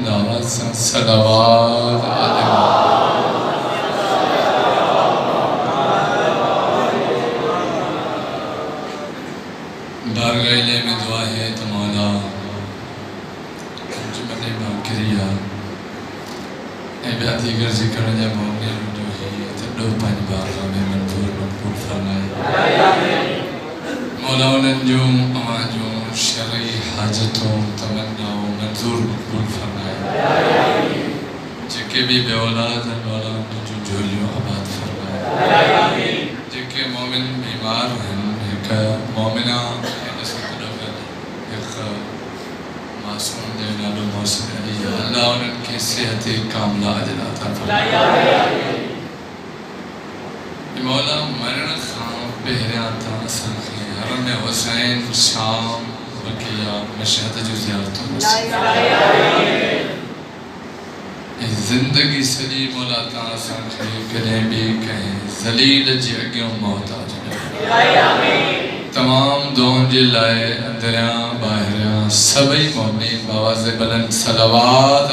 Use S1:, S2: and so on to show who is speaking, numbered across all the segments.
S1: अंदाज़ सां सलावत बारगाह इलाही में दुआ है तो मौला जुमले बाकरिया ऐं ॿिया दीगर ज़िक्र जा मौक़े जो ही तॾो पंहिंजी बारगाह में मंज़ूर मक़बूल फरमाए। मौला उन्हनि जूं अवां जूं शरई हाजतूं तमन्नाऊं मंज़ूर मक़बूल फरमाए। जेके भी बेऔलाद आहिनि मौला उन्हनि जूं झोलियूं आबाद फरमाए। जेके मोमिन बीमार आहिनि हिक मोमिना मासूम जो नालो मोहसिन अली अल्लाह उन्हनि खे सेहत कामिला अजर अता फरमाए। मौला मरण खां पहिरियां तां असांखे हरम हुसैन शाम बकिया मशहद जूं ज़ियारतूं ऐं ज़िंदगी सॼी मौला तां असांखे कॾहिं बि कंहिं ज़लील जे अॻियां मोहताज न तमाम दुआउनि जे लाइ अंदरियां ॿाहिरियां सभई मोमिन बावाज़े बुलंद सलावत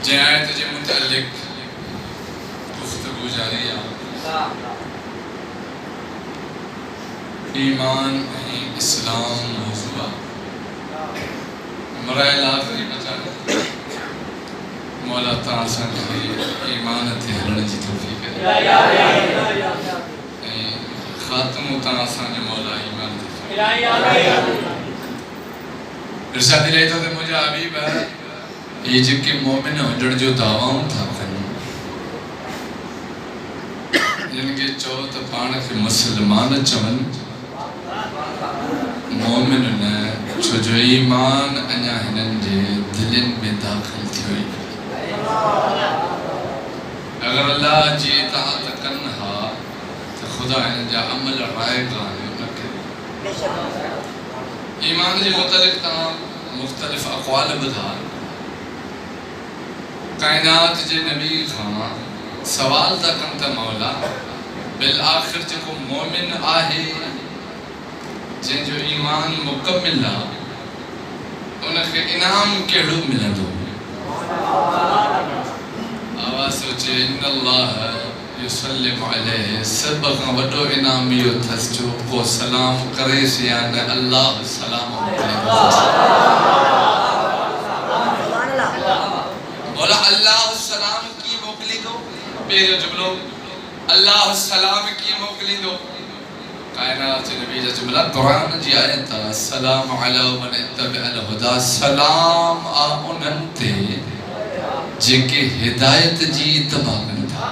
S1: जंहिं आयत जे मुतअल्लिक़ गुफ़्तगू जारी आहे। ईमान ऐं इस्लाम मौज़ू आहे। मराइल आख़िरी बचा मौला तां असांखे ईमान ते हलण जी तौफ़ीक़ ॾे ऐं ख़ात्मो तां असांजो मौला ईमान ते इरशाद रहे थो त मुंहिंजा हबीब ये जेके मोमिन हुजण जो दावाऊं था कनि जिन खे चओ त पाण खे मुस्लमान चवनि मोमिन न छो जो ईमान अञा हिननि जे दिलनि में दाख़िल थियो ई अगर अल्लाह जी इताअत कनि हा त ख़ुदा हिननि जा अमल राइगा न कनि। ईमान जे मुतलिक़ तव्हां मुख़्तलिफ़ अक़वाल ॿुधा काइनात जे नबी खां सवाल था कनि त मौला बिल आख़िर जेको मोमिन आहे जंहिंजो ईमान मुकमिल आहे उनखे इनाम कहिड़ो मिलंदो। आवाज़ सोचे इन्नल्लाह युसल्लिमु अलैहि सभ खां वॾो इनाम इहो अथसि जो को सलाम करेसि या न अल्लाह सलाम मौला अल्लाह सलाम कीअं मोकिलींदो। पहिरियों जुमिलो अल्लाह सलाम कीअं मोकिलींदो। कायनात जे नबी जा जुमिला क़ुरान जी आयत सलाम अला मन इत्तबअल हुदा सलाम आ उन्हनि ते जेके हिदायत जी इत्तबा कनि था।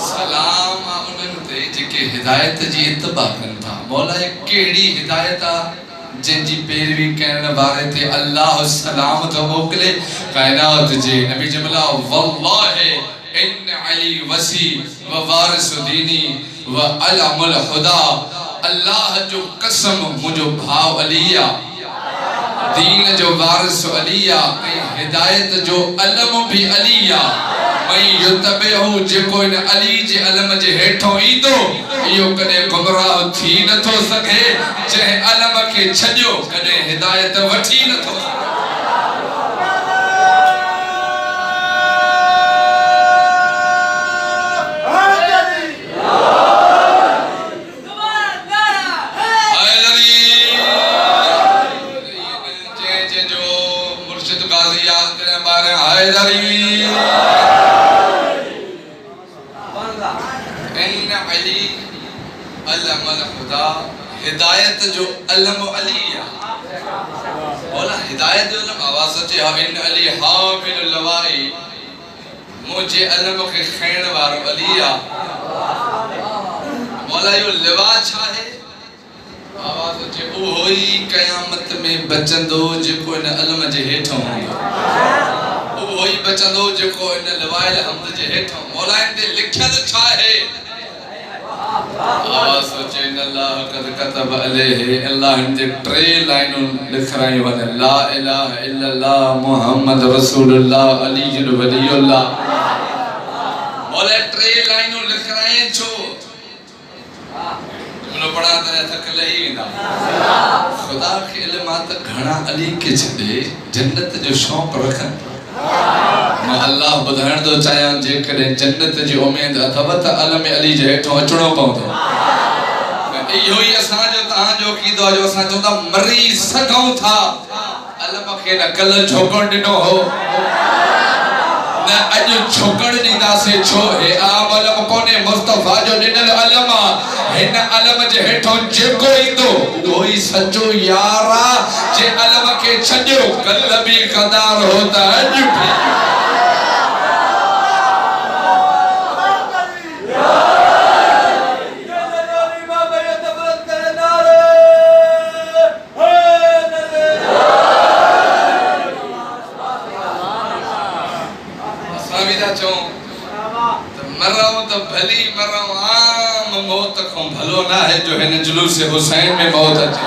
S1: सलाम आ उन्हनि ते जेके हिदायत जी इत्तबा कनि था। मौला कहिड़ी हिदायत आहे जंहिंजी पैरवी करण वारे ते अल्लाह सलाम थो मोकिले। कायनात जे नबी जुमिला वल्लाहि इन अली वसी व वारिस दीनी व अलमुल हुदा अल्लाह जो कसम मुंहिंजो भाउ अली आहे दीन जो वारिस अली आहे ऐं हिदायत जो अलम भी अली आहे। ऐं युतबेहु जेको इन अली जे अलम जे हेठों ईंदो इहो कॾहिं गुमराह थी नथो सघे। जंहिं अलम खे छॾियो कॾहिं हिदायत वठी नथो सघे। हिदायत जो अलम अली बोला हिदायत जो अलम आवाज अचे इन अली हामिल लवाई मुझे अलम के खैण वारो अली मौला यो लिवा छा है आवाज अचे ओ ही कयामत में बचंदो जेको इन अलम जे हेठों हूंदो ओ ही बचंदो जेको इन लिवाइल हमद जे हेठों। मौला इन ते लिखियल छा है आवाज सोचे अल्लाह कद कतब अलैहि अल्लाह इन जे टे लाइनूं लिखराई वन ला इलाहा इल्लल्लाह मुहम्मद रसूलुल्लाह अली वलीउल्लाह। मौला टे लाइनूं लिखराई छो त घणा अली के छॾे जन्नत जो शौक़ रखनि। मां अल्लाह ॿुधाइण थो चाहियां जेकॾहिं जन्नत जी उमेद अथव त अलम अली जे हेठों अचणो पवंदो। इहो ई असांजो तव्हांजो कीदो आहे जो असां चवंदा मरी सघूं था। अलम खे न कल्ह झोकण ॾिनो हो न अॼु झोकण ॾींदासीं। छो हे आम अलम कोन्हे, मुस्तफ़ा जो ॾिनल अलम आहे। हिन अलम जे हेठों जेको ईंदो उहो ई सचो यार आहे। जे अलम खे छॾियो कल्ह बि क़दार हो त अॼु बि। मराऊं तो भली मराऊं, आम मौत को भलो ना है जो हिन जुलूस हुसैन में मौत अचे।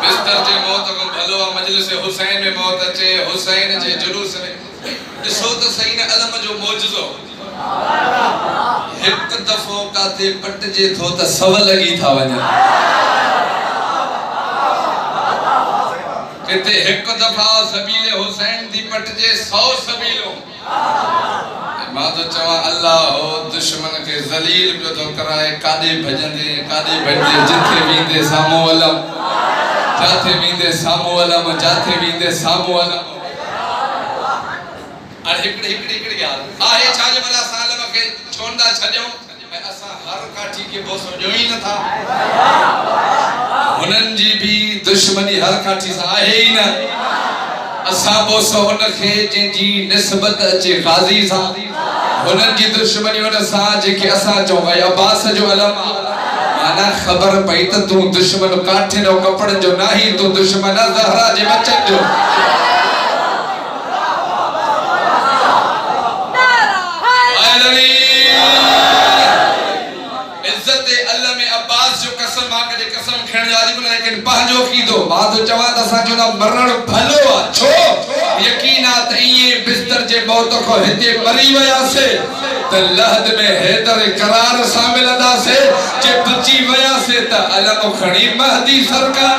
S1: बिस्तर जे मौत को भलो मजलिस हुसैन में मौत अचे। हुसैन जे जुलूस में ॾिसो त सही न अलम जो मौजज़ो। हिकु दफ़ो काथे पटिजे थो त सव लॻी था वञनि। किथे हिकु दफ़ा सबीले हुसैन दी पटिजे 100 सबीलों। मां तो चवा अल्लाह हो दुश्मन के ज़लील पियो तो कराए। काॾे भजंदे काॾे भजंदे जिथे वींदे सामो अलम, जाथे वींदे सामो अलम, जाथे वींदे सामो अलम। अरे हिकड़ी ॻाल्हि आहे छा जे भला असां अलम खे छोड़ंदा छॾियूं असां हर काठी खे बोसो ॾियूं ई नथा। हुननि जी भी दुश्मनी हर काठी सां आहे ई न। असां बोसो हुनखे जंहिंजी निस्बत अचे क़ाज़ी सां। हुननि जी दुश्मनी हुन सां जेके असां चऊं भाई अब्बास जो अलम माना ख़बर पई त तूं दुश्मन काठिन जो कपड़नि जो नाही, तूं दुश्मन ज़हरा जे बचन जो। लेकिन पंहिंजो कीदो मां तो चवां त असां चवंदा मरण भलो आहे। छो यकीन आहे त इहे बिस्तर जे मौत खां हिते मरी वियासीं त लहद में हैदर करार सां मिलंदासीं। जे बची वियासीं त अलम खणी महदी सरकार।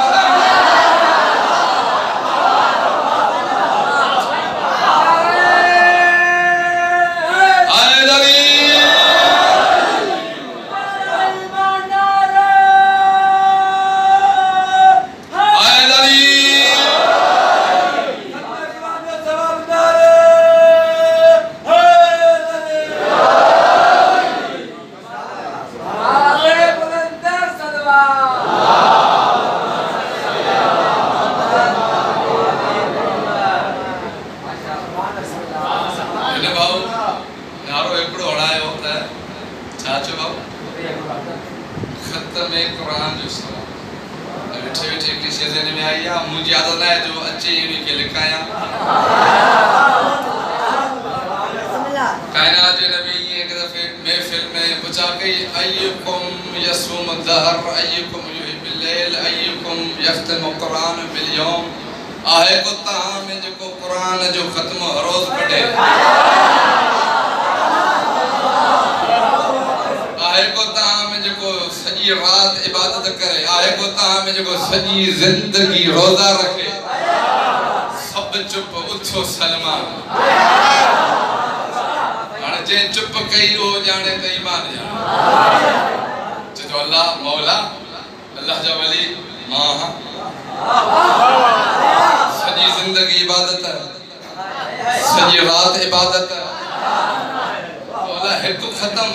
S1: मुझे याद ना है जो अच्छे यूनिक के लिखाया कायनात जो नबी एक दफे महफिल में पूछा कि अय्युकुम यसुम दहर अय्युकुम युहिब्बुल लैल अय्युकुम यख्तम कुरान बिल यौम। आहे को तहां में जो कुरान जो खत्म रोज पढ़े। आहे को तहां में जो सजी रात इबादत करे। आहे को तहां में जो सजी जिंदगी रोजा रखे। सब चुप उठो सलमान। हाणे जे चुप कई हो जाने त ईमान जा। जो अल्लाह मौला अल्लाह जा वली मां सजी जिंदगी इबादत, सजी रात इबादत। मौला हिकु खत्म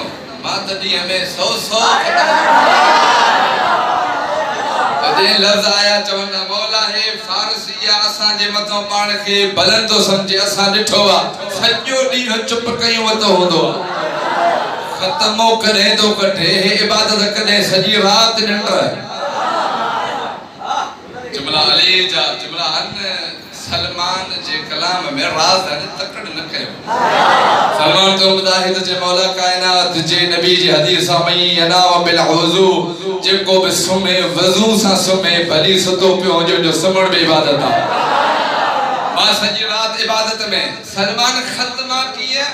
S1: मां तॾहिं हमें 100 खत्म। तॾहिं लफ़्ज़ आया चवंदा मौला हे फारसी या असां जे मथां पाण खे बुलंद तो समझे। असां ॾिठो आहे सॼो ॾींहुं चुप कयूं त हूंदो आहे। ख़त्मो करे थो कढे हे इबादत कॾहिं सॼी रात निंड। जुमला अली जा जुमला अन सलमान जे कलाम में राज है तकड़ न कयो। सलमान तो मुजाहिद जे मौला कायनात जे नबी जी हदीस में यना बिल वजू जेको भी सुमे वजू सा सुमे भली सुतो पियो जो सुमण में इबादत है। मां सॼी रात इबादत में सलमान खत्मा किया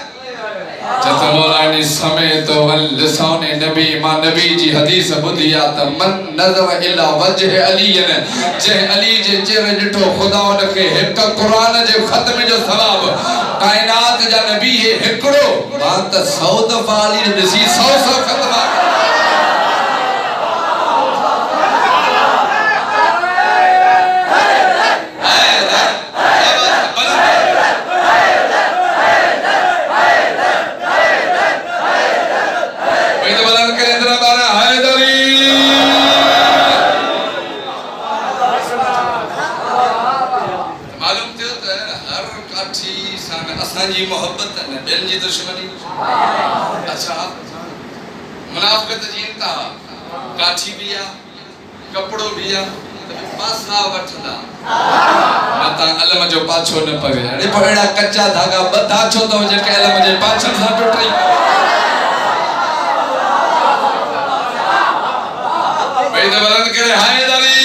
S1: जत मौलानी समय तो लिसान नबी मां नबी जी हदीस बुधिया त मन नजर इला वजह अली ने जे अली जे चेहरे ॾिठो खुदा उनखे हिक कुरान जे खत्म जो सवाब कायनात जा नबी है हिकड़ो मां त 100 दफा अली ने ॾिसी 100 खत्मा जी मोहब्बत न बेन जी दुश्मनी अच्छा मुनाफिकत जी इंतहा काठी भी आ कपड़ो भी आ पासा वठदा मता अलम जो पाछो न पवे अरे पड़ा कच्चा धागा बधा छो तो जे के अलम जे पाछन सा टुटई भाई तो बुलंद करे हाय दरी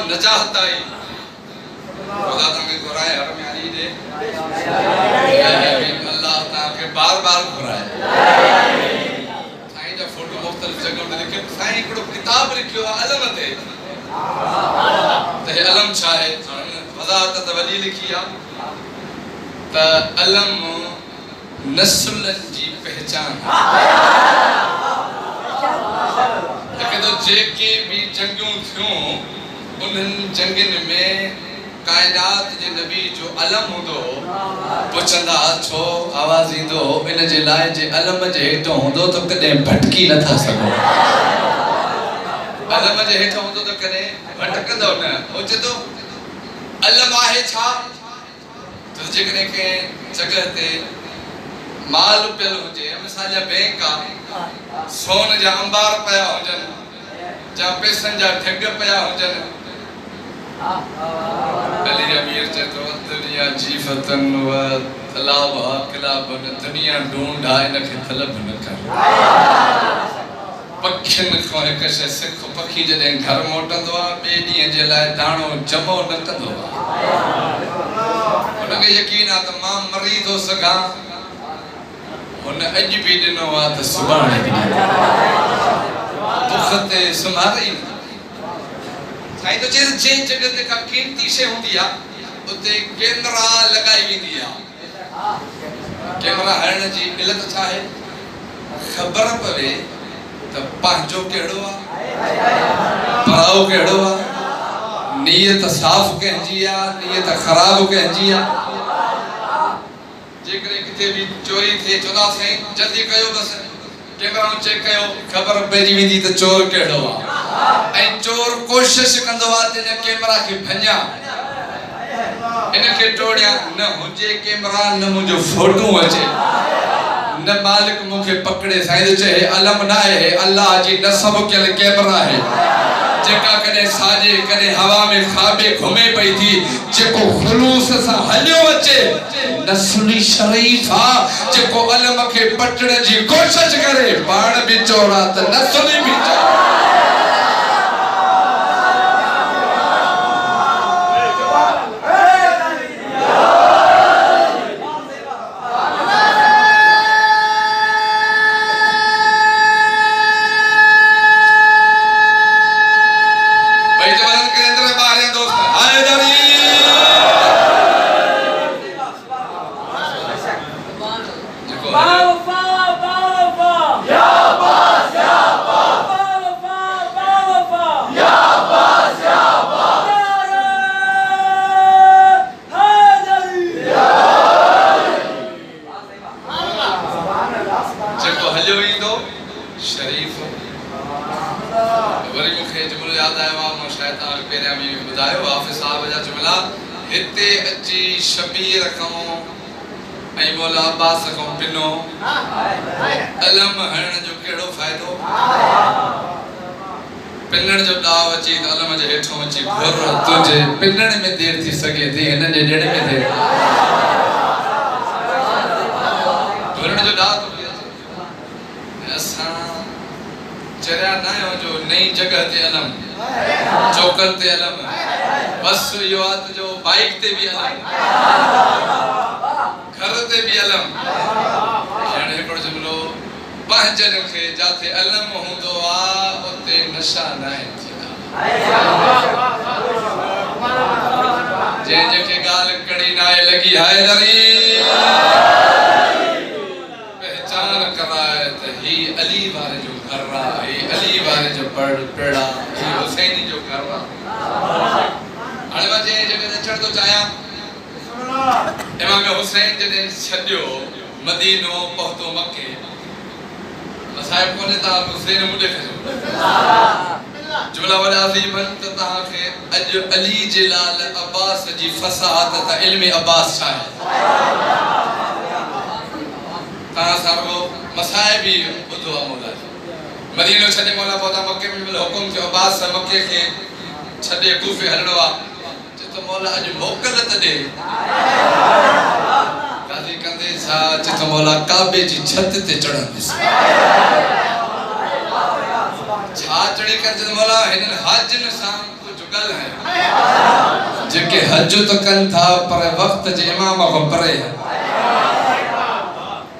S1: नजाहत आई खुदा तंगे घुराए हर में अली दे अल्लाह ताके बार-बार घुराए साईं जा फोटो मुख्तलिफ जगह में लिखे साईं को किताब लिखियो अलम ते ते अलम छाए खुदा त वली लिखिया त अलम नस्लन जी पहचान लेकिन तो जेके भी जंगूं थियों उन्हन जंगन में कायनात जे नबी जो अलम हुंदो पुछंदा छो आवाज इंदो इन जे लाए जे अलम जे हेठो हुंदो तो कदे भटकी न था सको अलम जे हेठो हुंदो तो कदे भटकंदो न हो चतो अलम आहे छा तो जेकने के जगह ते माल पियल हुजे मिसाल जा बैंक आ सोन जा अंबार पया हुजन जा पैसन जा ठग पया हुजन अली अमीर चतो दुनिया जीफतन व तलाब अकलाब दुनिया ढूंढा इनके तलब न कर पखिन को एक से सिख पखी जदे घर मोटंदो आ बे डी जे लाए दाणो जमो न कंदो आ उनके यकीन आ त मां मरी दो सगा उन अज भी दिनो आ त सुभाणे दुखते सुमारी साईं तो जे जगह ते का कीमती शे हुंदी आ उते कैमरा लगाई वेंदी आ कैमरा हरण जी इल्लत छा है खबर पवे त पांजो केड़ो आ पराओ केड़ो आ नियत साफ कहजी आ नियत खराब कहजी आ जेकरे किते भी चोरी थे चोदा से जल्दी कयो बस कैमरा चेक कयो खबर पेजी वेंदी त चोर केड़ो आ ऐ चोर कोशिश कंदो आ ते कैमरा के भन्या इनके टोड़िया न हुजे कैमरा न मुजो फोटो अचे न मालिक मुखे पकड़े साईं चए अलम ना है अल्लाह जी नसब केल कैमरा है जेका कने साजे कने हवा में खाबे घुमे पई थी जेको खुलूस सा हलियो अचे नस्ली शरीफा जेको अलम के पटण जी कोशिश करे पाण भी चोरा त नस्ली भी चोरा हिते अची शबीर खां ऐं मौला अब्बास खां पिनो अलम हणण जो केड़ो फ़ायदो पिनण जो दाव अची त अलम जे हेठों अची घुर तुझे पिनण में देर थी सके थी हिन जे ॾेड़ में थे हिकिड़े जो ॾाह थो असां चरिया न आहियूं जो नई जगह ते अलम चौकनि ते अलम बस इहो आहे त जो बाइक ते बि अलम घर ते बि अलम हाणे हिकिड़ो जुमिलो पंहिंजनि खे जिथे अलम हूंदो आहे उते नशा न आहिनि थींदा जंहिंखे ॻाल्हि कड़ी न आहे लॻी हैदरी पहचान कराए त ही अली वारे जो घर आहे ही अली वारे जो पेड़ा ही हुसैनी जो घर आहे हाणे मां जंहिं जॻह ते अचण थो चाहियां इमाम हुसैन जॾहिं छॾियो मदीनो पहुतो मके साहिब कोने था हुसैन मुंडे खजो जुमला वॾा थी मन त तव्हांखे अॼु अली जे लाल अब्बास जी फसाहत त इल्म अब्बास छा आहे तव्हां सारो मसाइब बि ॿुधो आहे मौला मदीनो छॾे मौला पहुता मके में हुकुम थियो अब्बास मके खे छॾे कूफे हलणो आहे चए थो मौला अॼु मोकल त ॾे काज़ी कंदे छा चए थो मौला काबे जी छत ते चढ़ंदुसि छा चढ़ी करे मौला हिननि हाजिन सां कुझु ॻाल्हि आहे जेके हज त कनि था पर वक़्त जे इमाम खां परे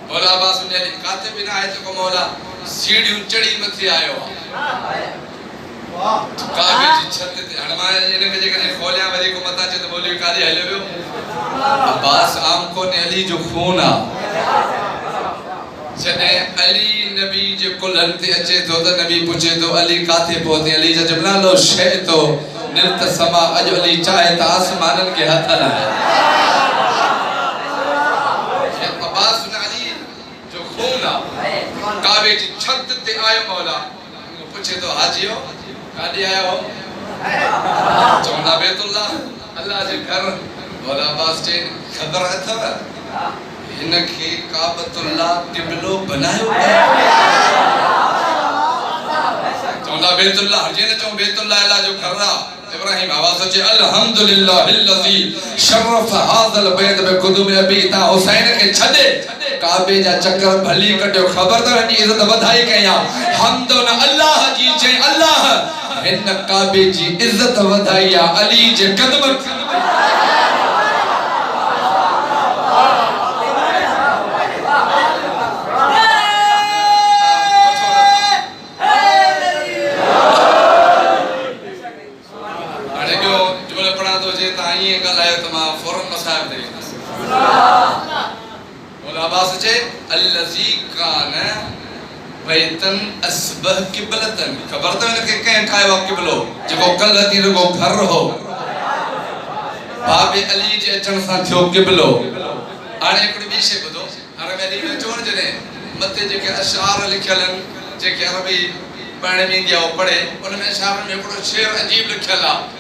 S1: मौला अब्बास ने काथे बि न आहे त को मौला सीढ़ियूं चढ़ी मथे आयो आहे काबे जी छत ते हाणे मां इनखे जेकॾहिं खोलियां वरी को मथां चए त बोलियो काॾे हलियो वियो अब्बास आम कोन्हे अली जो खून आहे जॾहिं अली नबी जे कुल्हनि ते अचे थो त नबी पुछे थो अली काथे पहुते अली जा जब नालो शइ थो नित समा अॼु अली चाहे त आसमाननि खे हथ हलाए अब्बास न अली जो खून आहे काबे जी छत ते आयो मौला पुछे थो हाजियो काॾे आया हो चवंदा बैतुल्लाह अल्लाह जे घर मौला अब्बास चई ख़बर अथव इनके काबतुल्लाह क़िबलो बनायो चवंदा बैतुल्लाह जे न चऊं बैतुल्लाह अल्लाह जो घर आहे इब्राहिम आवाज़ अचे अल्हम्दुलिल्लाहिल्लज़ी शरफ हाज़ल बैत बिक़ुदूम अबी ता हुसैन खे छॾे काबे जा चक्कर भली कढियो ख़बर त हिन इज़त वधाई कया हमद न अल्लाह जी जे अल्लाह हिन काबे जी इज़त वधाई अली जे कदम अब्बास जे अल्लज़ी कान बैतन असबह क़िबलतन ख़बर त इनके कंहिं ठाहियो आहे क़िबलो जेको कल्ह ती रुगो घर हो बाबे अली जे अचण सां थियो क़िबलो हाणे हिकिड़ी ॿी शइ ॿुधो हाणे मेरी में चवण जॾहिं मथे जेके अशार लिखियल आहिनि जेके अरबी पढ़ण में ईंदी आहे उहो पढ़े उन में अशारनि में हिकिड़ो शेर अजीब लिखियल आहे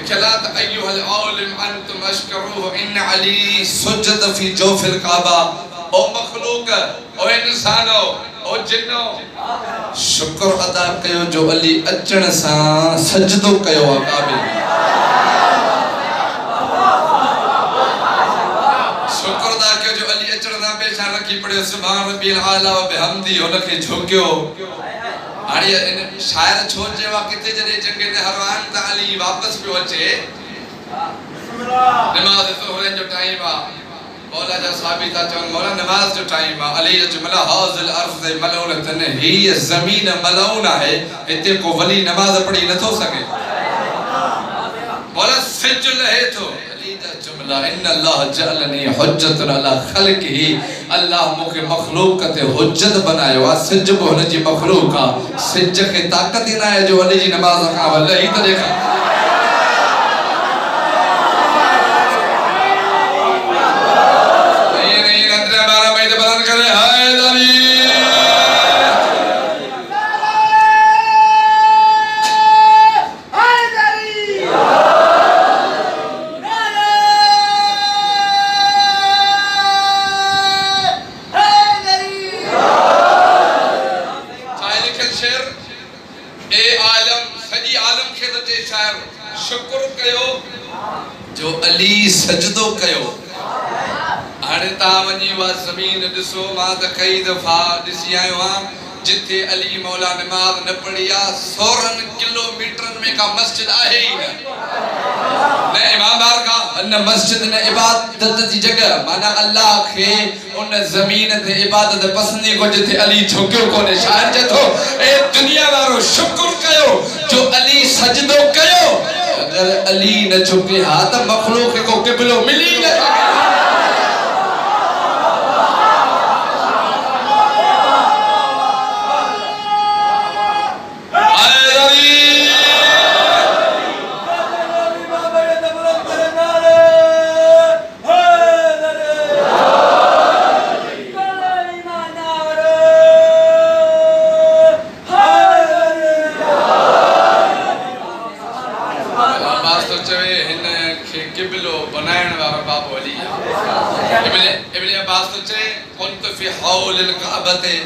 S1: खिलात अय्युहल औलिम अंतुम अशकरूह इन अली सुजद फी जोफिल काबा ओ मखलूक ओ इंसानो ओ जिन्नो शुक्र अदा कयो जो अली अचण सां सजदो कयो आहे काबे शुक्र अदा कयो जो अली अचण सां पेशान रखी पड़ियो सुभान रब्बिल आला व बिहमदी हुनखे झुकियो हाणे शायर छो चयो आहे किथे जॾहिं जंग ते हरवान त अली वापसि पियो अचे नमाज़ ज़ोहर जो टाइम आहे मौला जा सहाबी था चवनि मौला नमाज़ जो टाइम आहे अली जो जुमला हाज़िल अर्ज़ मलऊनतन हीअ ज़मीन मलऊन आहे हिते को वली नमाज़ पढ़ी नथो सघे मौला सिज लहे थो अली जा जुमला इन अल्लाह जअलनी हुज्जतन अला ख़ल्क़िही अल्लाह मूंखे मखलूक ते हुज्जत बनायो आहे सिज बि हुन जी मखलूक आहे सिज खे ताक़त ई न आहे जो अली जी नमाज़ खां लही त ॾेखार शुक्र कयो जो अली सजदो कयो हाणे तव्हां वञी उहा ज़मीन ॾिसो मां त कई दफ़ा ॾिसी आयो आहियां जिथे अली मौला नमाज़ न पढ़ी आहे 16 किलोमीटरनि में का मस्जिद आहे ई न इमाम बारगाह न मस्जिद न इबादत जी जगह माना अल्लाह खे उन ज़मीन ते इबादत पसंदि को जिथे अली झुकियो कोन्हे शायर चए थो ए दुनिया वारो शुक्र कयो जो अली सजदो कयो अगर अली न झुके हा त मखलूक खे को क़िबलो मिली न सघे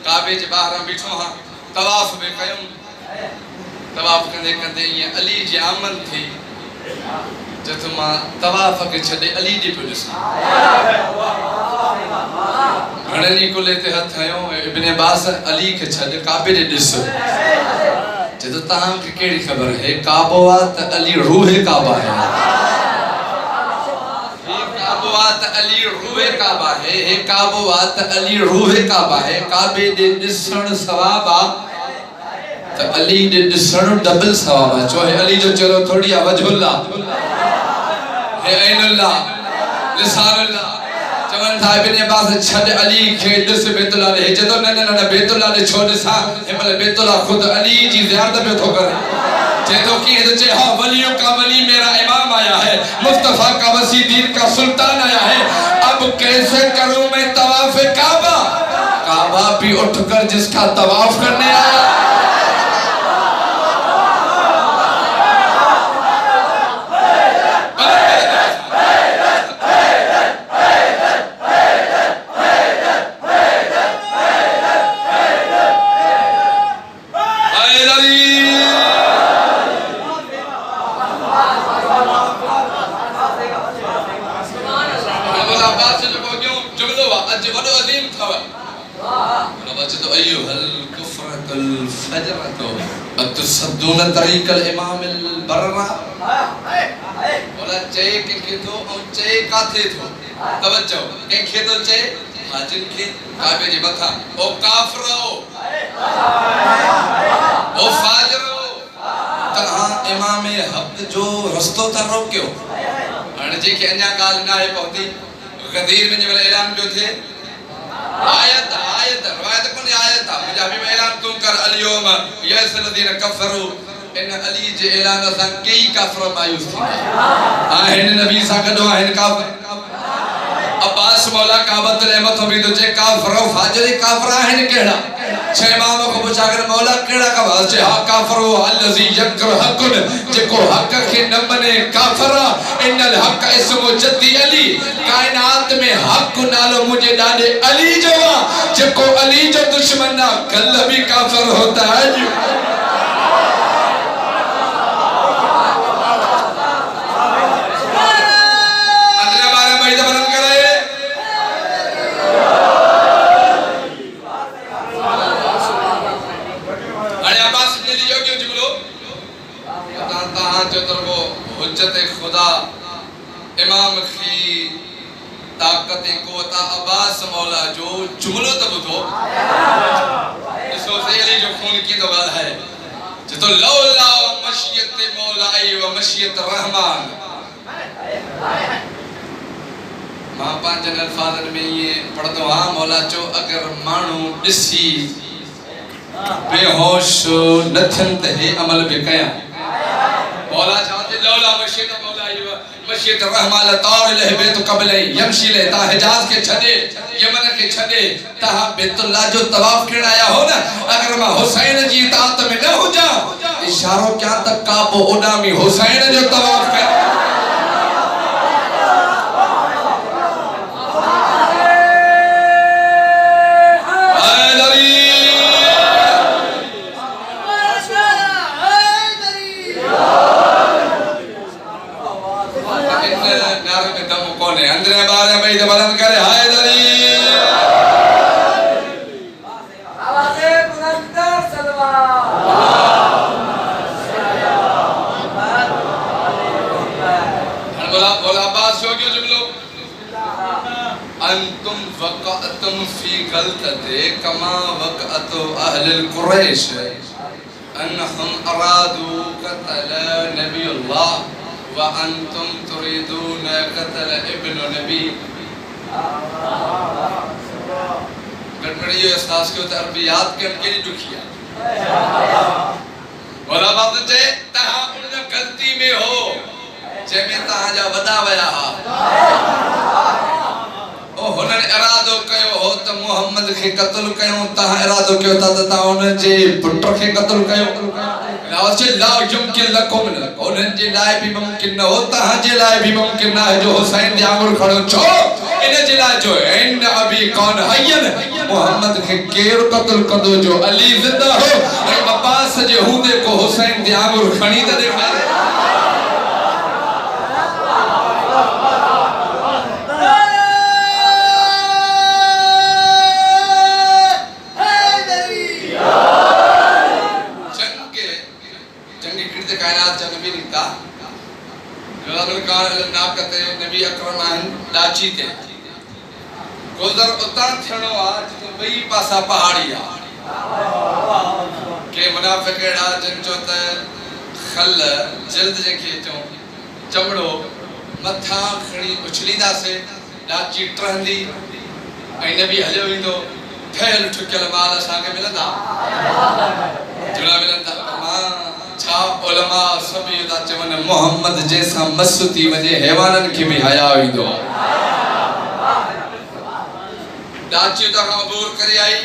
S1: काबे जे ॿाहिरां बीठो हां तवाफ में कयूं तवाफ कंदे कंदे ये अली जी आमद थी जत मां तवाफ के छॾे अली दी पियो ॾिसां घणनि कुले ते हथ आयो इब्न अब्बास अली के छॾ काबे ॾे ॾिस जत तहां खे केड़ी खबर है काबो आ त अली रूह काबा है अली रूहे काबा है हे काबो वात अली रूहे काबा है काबे दे दिसण सवाब आ त अली दे दिसण डबल सवाब आ चो है अली जो चलो थोड़ी आ वजहुल्लाह हे ऐनुल्लाह लिसानुल्लाह चवन था इब्न अब्बास छड अली खे दिस बैतुल्लाह दे जदो न बैतुल्लाह दे छो दिसा हे मले बैतुल्लाह खुद अली जी ज़ियारत पे थो करे तो की है तो चे हाँ वलियों का वली मेरा इमाम आया है मुस्तफा का वसी दीन का सुल्तान आया है अब कैसे करूं मैं तवाफ काबा काबा भी उठकर जिसका तवाफ करने आया अतसदून तरीक़ल इमाम बर्रा बोला चे के तो चे काथे थो तवज्जो के तो चे हाजिन के काबे जे मथा ओ काफरो ओ फाजरो तहां इमाम हक जो रस्तो त रोक्यो हाने जे के अन्या गाल ना है पहुती गदीर में जब ऐलान जो थे आयत रवायत कोन आयत मुजाबी में ऐलान तुम कर अलियौम यसलदीन कफरू इन अली जे ऐलान सा कई काफर मायूस थी आहिन नबी सा गडो आहिन काफर अब्बास मौला काबत रहमत हो भी तो जे काफर फाजिर काफर आहिन केड़ा छे इमाम को पूछा कर मौला केड़ा का वाजे हा काफर अल्लजी यकरहकुन जेको हक के न मने काफर इनल हक इसमो जद्दी अली कायनात में हक नालो मुझे डाले अली जो जेको अली जो दुश्मन ना कल भी काफर होता है खुदा इमाम की ताकत कोता अब्बास मौला जो जुमलो तब तो इसो सेली जो खून की तो गाल है जो लौला मशियत मौला व मशियत रहमान मां पांचन अल्फाजन में ये पढ़दो हां मौला चो अगर मानू दिसी बेहोश नथन ते अमल बे कया मौला चाहते लौला मशीद मौला मशीद रहमान तार लह बेत कबले यमशी ले ता हिजाज के छदे यमन के छदे ता बैतुल्लाह जो तवाफ करने आया हो ना अगर मैं हुसैन जी इताअत में न हो जा इशारो क्या तक काबो उडामी हुसैन जो तवाफ कर अंदर बारे में कई तो बुलंद करे हैदरी
S2: आवाज़े बुलंद सलवात
S1: बोला अब्बास हो गयो जुमलो अंतुम वक़अतुम फी गलतते कमा वक़अतु अहलुल कुरैश अन्हुम अरादू क़त्ल नबीउल्लाह व अंतुम तुरीदून क़त्ल इब्न नबी गड़बड़ी एहसास के तरबियात के उनके लिए दुखिया और अब आप जे तहा उन गलती में हो जे में तहा जा वदा वया ओ हुनने इरादो कयो हो त मोहम्मद खे कत्ल कयो तहा इरादो कयो त ता उन जे पुट खे कत्ल कयो लाज ला युमकिन लकुम उन्हनि जे लाइ भी मुमकिन न हो तहा जे लाइ भी मुमकिन न है जो हुसैन दे आंगुर खड़ो छो इन जे लाइ जो इन अभी कौन हयन मोहम्मद खे केर कत्ल कंदो जो अली जिंदा हो ऐं अब्बास जे हूंदे को हुसैन दे आंगुर खणी त देखारे नबी अकरम डाची थे गुजर उतां थियणो आ जिते बई पासा पहाड़ी आ के मुनाफिक एड़ा जन चो त खल जल्द जेके चो चमड़ो मथा खणी उछलींदा से डाची टहंदी ऐं नबी हलियो वेंदो ठहियल ठुकियल माल असांखे मिलंदा जुड़ा मिलंदा छा उलमा सब ता चवन मोहम्मद जैसा मसूती वजे हैवानन के भी हया वेंदो डाची ता अबूर करे आई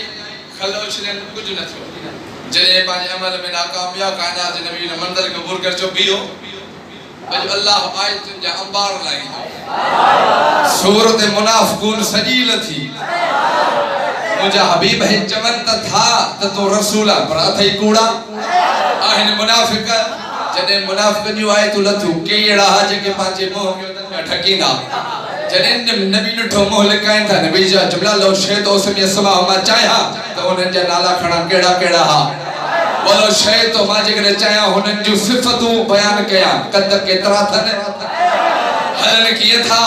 S1: खलो छलन कुछ न थियो जने पाजे अमल में नाकामयाब कायनात नबी ने मंदिर के अबूर कर चो बियो अज अल्लाह आयत जा अंबार लाई सूरत मुनाफिकून सजील थी मुझा हबीब है चवन त था तो रसूल पर अथई कूड़ा आहिन मुनाफिक जने मुनाफिक जो आए तो लथू केड़ा जेके पांचे मोह में ठकींदा जने नबी ने ठो मोह लिकाइन था नबी जा जुमला लो शे तो उसमें समा मा चाहा तो उनन जा नाला खणा केड़ा केड़ा हा बोलो शे तो मा जेके चाहा उनन जो सिफतू बयान कया कद केतरा थन हलन किए था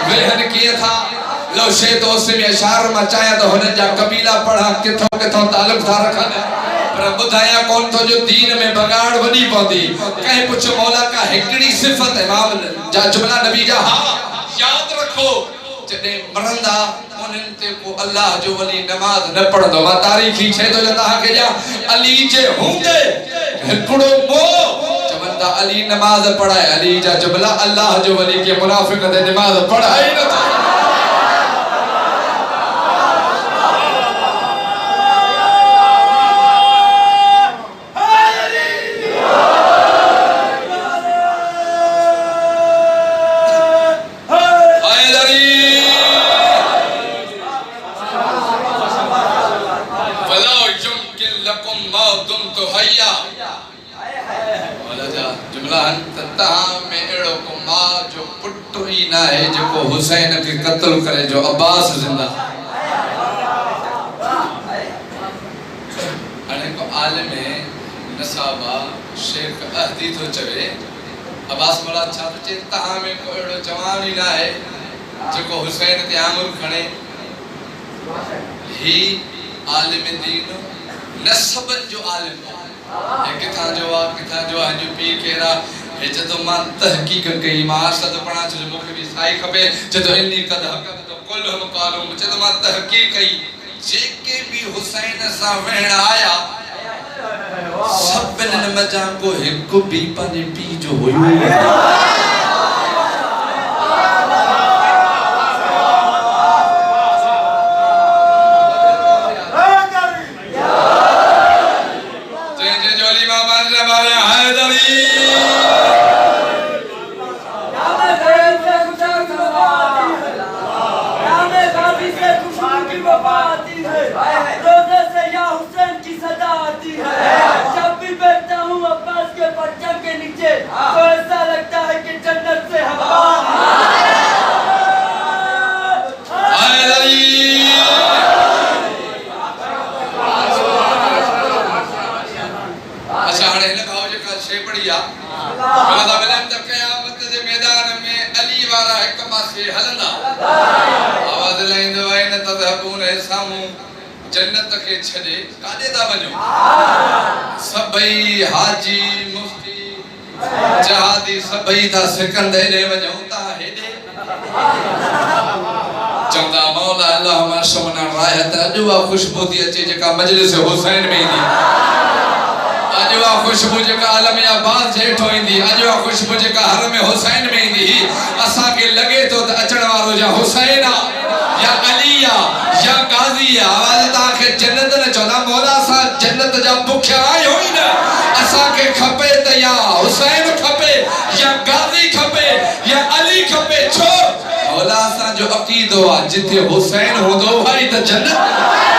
S1: वेहन किए था लो शे तो उसमें इशार मा चाहा तो उनन जा कबीला पढ़ा किथो किथो ताल्लुक था रखन पर बुधाया कौन तो जो दीन में बगाड़ वडी पौंदी कहे पुछ मौला का हिकड़ी सिफत इमाम जा जुमला नबी जा हां याद रखो जने मरंदा उनन ते को अल्लाह जो वली नमाज न पढ़दो मा तारीखी छे तो जता के जा अली जे होंगे हिकड़ो मो जवंदा अली नमाज पढ़ाए अली जा जुमला अल्लाह जो वली के मुनाफिक दे नमाज पढ़ाई न हुसैन के कत्ल करे जो अब्बास जिंदा अने को आलम नसाबा शेख अहदी तो चवे अब्बास मौला छा तो चिंता में को एड़ो जवान ही ना है जो हुसैन ते आंगुर खणे ही आलिम दीन नसब जो आलिम है किथा जो जो पी केरा जदों मां तहकीक कई मां सद पढ़ा जो मुखे भी साई खपे जदों इन्नी कद हक तो कुल हम कालूम जदों मां तहकीक कई जेके भी हुसैन सा वेण आया सब न मजा को एक भी पाने पी जो होयो जे जोली मामा ने मारे हैदरी
S2: रोज़े से या हुसैन की सदा आती है जब भी बैठता हूँ अब्बास के परचम के नीचे तो ऐसा लगता है कि जन्नत से हवा
S1: जेका शे पढ़िया मौला बिलन त क़यामत जे मैदान में अली वारा एक पासे हलंदा आवाज लाइंदो है न तदहबून सामू जन्नत के छडे काडे दा वञो सभई हाजी मुफ्ती जहादी सभई दा सिकंदे ने वञो ता हेडे चंदा मौला अल्लाह माशमना राहत अजवा खुशबू दी अचे जेका मजलिस हुसैन में दी अजवा खुशबू जेका आलम अब्बास जेठो इंदी अजवा खुशबू जेका हर में हुसैन में इंदी असा के लगे तो अचण वारो जा हुसैन या अली या गाजी आवाज ता के जन्नत न चोदा मौला सा जन्नत जा भुखिया आयो ही न असा के खपे त या हुसैन खपे या गाजी खपे या अली खपे छो मौला सा जो अकीदो आ जिथे हुसैन होदो भाई त जन्नत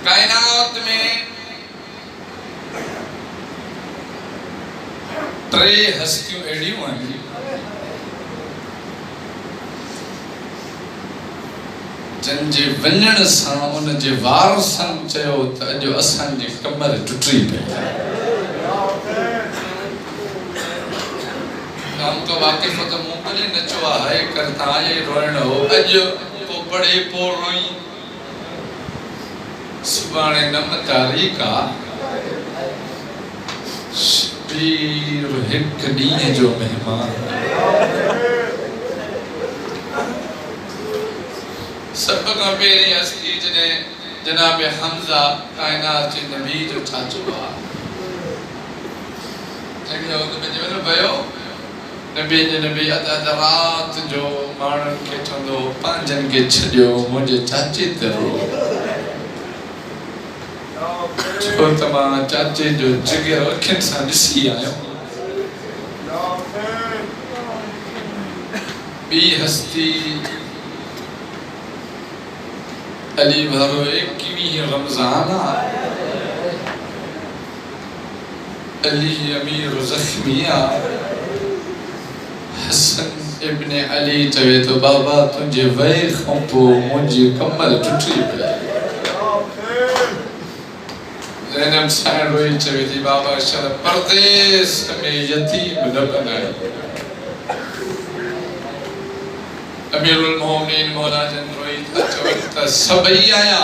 S1: कायनात में टे हस्तियों एड़ियों आहिनि जन जे वञण सां उन जे वारसन चयो त अॼु असांजी कमर टुटी पई काम तो वाकिफ तो मोकले नचो आहे करता ये रोइण हो अॼु को पढ़े पो रोई सुभाणे 9 तारीख़ आ शबीर हिक ॾींहं जो मेहमान सब खां पहिरीं असली जॾहिं जनाब हमज़ा कायनात जे नबी जो चाचो आ जंहिंखे वक़्तु में वञो भयो नबी जे नबी अदा रात जो माण्हुनि खे चवंदो पंहिंजनि खे छॾियो मुंहिंजे चाचे ते रो छो त मां चाचे जो जिगर अखियुनि सां ॾिसी आयो ॿी हस्ती अली भरो 21 रमज़ान अली अमीर ज़ख्मिया हसन इब्न अली चवे तो बाबा तुझे वह खपो मुझे कमर टुटी पई ज़ैनब साईं रोई चवे थी बाबा शर परदेस में यतीम न बनाए अमीरुल मोमिनीन मौला जन रोई त सभई आया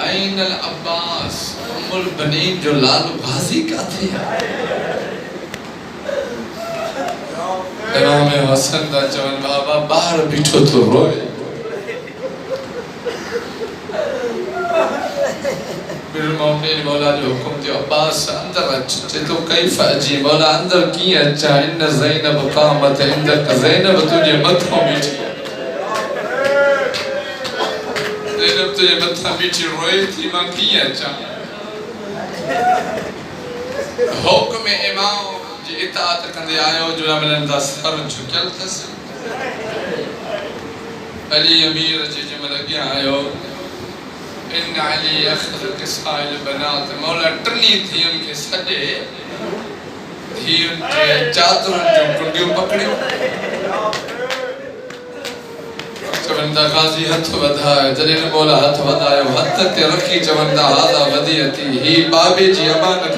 S1: आइनल अब्बास उम्मुल बनीन जो लाल बाजी का थे इमाम हसन दा चवन बाबा बाहर बिठो तो रोए अमीरुल मोमिनीन मौला जो हुक्म दियो अब्बास अंदर अच तो कैफ अजी मौला अंदर की अचा इन ज़ैनब कामत इंदक ज़ैनब तुझे मथो बीठी ज़ैनब तुझे मथा बीठी रोए थी मां की अचा हुक्म इमाम जी इताअत कंदे आयो जो मिलन दा सर झुकल थस अली अमीर जे जमल अॻियां आयो इन अली अखज़ किसाइल बनात मौला टनी थियन के सॾे थियन जे चादरनि जो कुंडियूं पकड़ियो चवंदा गाज़ी हथ वधाए जॾहिं मौला हथ वधायो हथ ते रखी चवंदा हाज़ा वदियती ही बाबे जी अमानत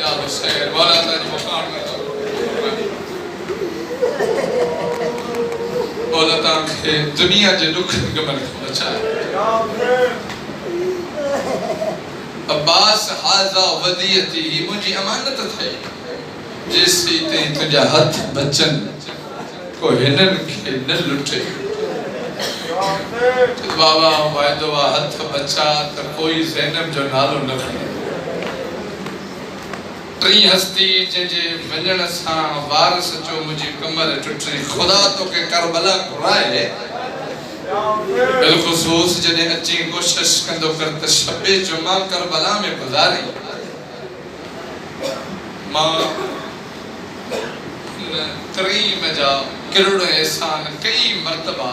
S1: या हुसैन मौला ताजी मुकान में मौला ताके दुनिया जे दुख गमन बचाए अब्बास हाजा वदियती ही मुझी अमानत थे जेसी ते तुझा हथ बचन को हिनन के न लुटे बाबा वायदो वा हथ बचा त कोई ज़ैनब जो नालो न खणे टी हस्ती जे वञण सां वार सचो मुझी कमर टुटरी खुदा तो के करबला घुराए बिलखुसूस जने अची कोशिश कंदो कर त शबे जुमा करबला में गुजारी मां तरीम जा किरड़ एहसान कई मर्तबा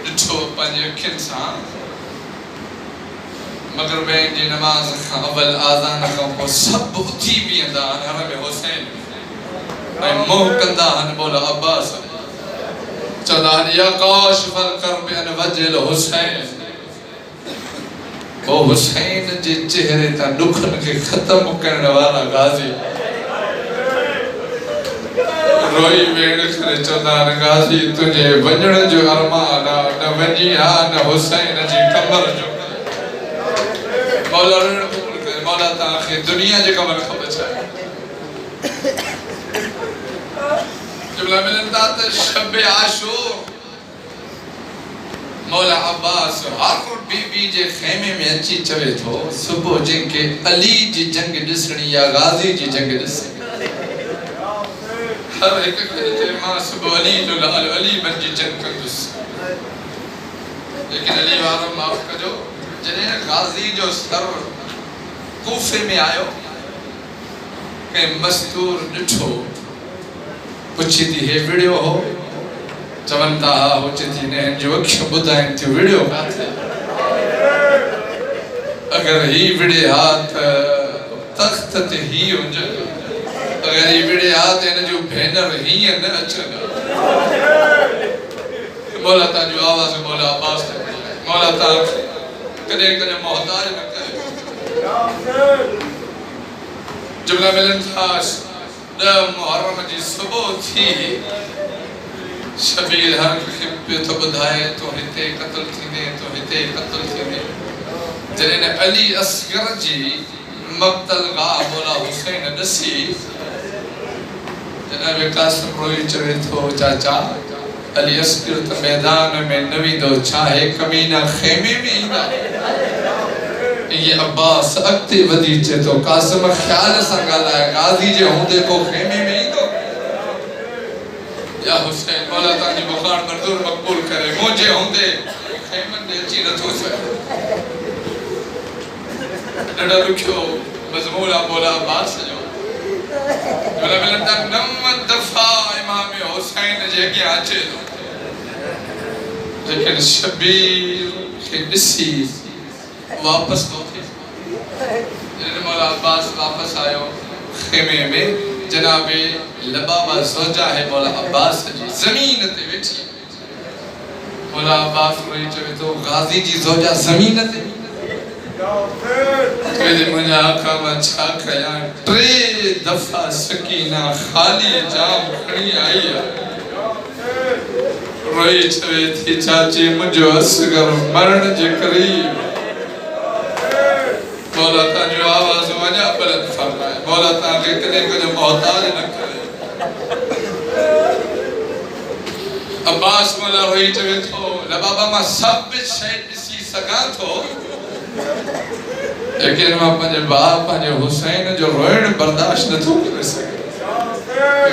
S1: ॾिठो पंहिंजे अखियुनि सां मगर बहन जी नमाज खां अवल आज़ान खां पोइ सभु उथी बीहंदा घर में हुसैन ऐं मोह कंदा आहिनि बोला अब्बास चवंदा आहिनि या काशिफल कर्ब अन वजल हुसैन ओ हुसैन जे चेहरे तां दुखन के खत्म करण वारा गाज़ी रोई वेड़ करे चवंदा आहिनि गाज़ी तुंहिंजे वञण जो अरमान न वञी आ न हुसैन जी कमर जो मौला रण कबूल करे मौला ताखे दुनिया जे कमर खां बचाए जुमला मिलन था त शब आशूर मौला अब्बास हर बीबी जे खेमे में अची चवे थो सुबह जिनके अली जी जंग ॾिसणी या गाज़ी जी जंग ॾिसणी हर एक के जे मां सुबह अली जो लाल अली बन जी जंग कंदुसि लेकिन अली वारो माफ कजो जने गाज़ी जो सर कूफे में आयो के मस्तूर ॾिठो पुछी थी हे वीडियो हो चवंदा हो थी ने जो अखियूं ॿुधाइनि थी वीडियो काथे अगर ही वीडियो हाथ तख्त ते ही हुजे अगर ही वीडियो हाथ इन जो भेनर ही न अचन मौला ता जो आवाज मौला अब्बास मौला ता कदे कदे मोहताज न करे जुमला मिलन था द मुहर्रम जी सुबह थी शबीर हर पे तो बुधाए तो हिते कत्ल थीने तो हिते कत्ल थीने जने अली असगर जी मक्तल गा मौला हुसैन दसी जनाब कासिम रोई चवे तो चाचा अली असगर तो मैदान में नवी दो चाहे कमीना खेमे में ईंदा ये अब्बास अक्ते वधी चे तो कासिम ख्याल सां ॻाल्हाए गाज़ी जे हूंदे को खेमे में ईंदो या हुसैन मौला तांजी बुखार मंजूर मक़बूल करे मुझे होंदे खेमन दे अची न थो सके ॾाढा ॾुखियो मज़मून आहे मौला अब्बास जो मौला मिलन था 9 दफ़ा इमाम हुसैन जे अॻियां अचे थो लेकिन शबीर खे ॾिसी वापस तो थे जने मौला अब्बास वापस आयो खेमे में जनाबे लबाबा ज़ौजा है मौला अब्बास जी ज़मीन ते बैठी मौला अब्बास रोई चवे तो गाज़ी जी ज़ौजा ज़मीन ते कदे मुंहिंजा आका मां छा कया 3 दफ़ा सकीना खाली जाम खणी आई रोई चवे थी चाची मुंहिंजो असगर मरण जे करीब मौला ता जो आवाज वञा बुलंद फरमाए मौला ता के कदे कदे मोहताज न करे अब्बास मौला रोई चवे थो लबाबा मां सब शय ॾिसी सघां थो लेकिन मां पंहिंजे बाप पंहिंजे हुसैन जो रोइण बर्दाश्त नथो करे सघां